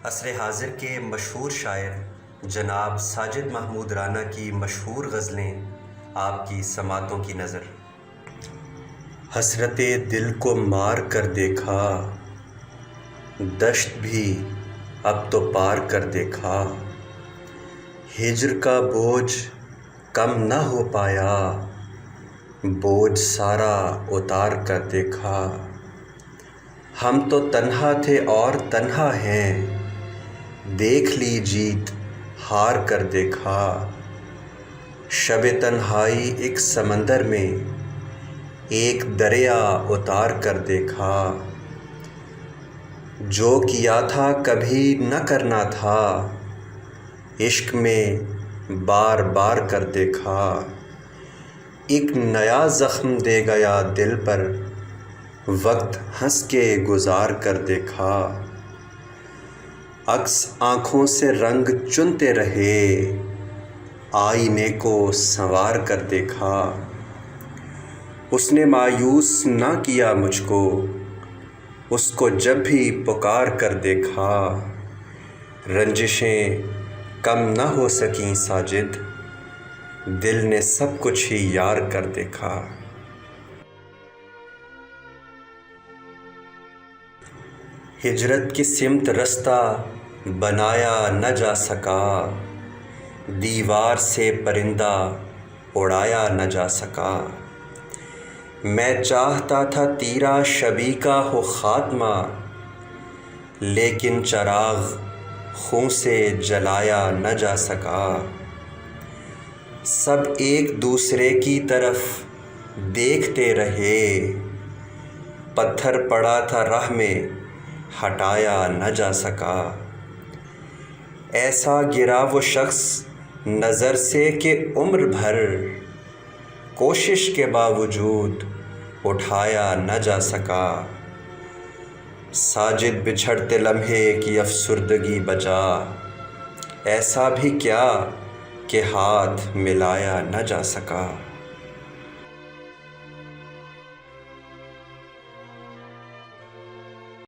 عصر حاضر کے مشہور شاعر جناب ساجد محمود رانا کی مشہور غزلیں آپ کی سماعتوں کی نظر۔ حسرت دل کو مار کر دیکھا، دشت بھی اب تو پار کر دیکھا، ہجر کا بوجھ کم نہ ہو پایا، بوجھ سارا اتار کر دیکھا، ہم تو تنہا تھے اور تنہا ہیں، دیکھ لی جیت ہار کر دیکھا، شب تنہائی ایک سمندر میں ایک دریا اتار کر دیکھا، جو کیا تھا کبھی نہ کرنا تھا، عشق میں بار بار کر دیکھا، ایک نیا زخم دے گیا دل پر، وقت ہنس کے گزار کر دیکھا، عکس آنکھوں سے رنگ چنتے رہے، آئینے کو سنوار کر دیکھا، اس نے مایوس نہ کیا مجھ کو، اس کو جب بھی پکار کر دیکھا، رنجشیں کم نہ ہو سکیں ساجد، دل نے سب کچھ ہی یار کر دیکھا۔ ہجرت کی سمت رستہ بنایا نہ جا سکا، دیوار سے پرندہ اڑایا نہ جا سکا، میں چاہتا تھا تیرا شبی کا ہو خاتمہ، لیکن چراغ خوں سے جلایا نہ جا سکا، سب ایک دوسرے کی طرف دیکھتے رہے، پتھر پڑا تھا راہ میں ہٹایا نہ جا سکا، ایسا گرا وہ شخص نظر سے کہ عمر بھر کوشش کے باوجود اٹھایا نہ جا سکا، ساجد بچھڑتے لمحے کی افسردگی بجا، ایسا بھی کیا کہ ہاتھ ملایا نہ جا سکا۔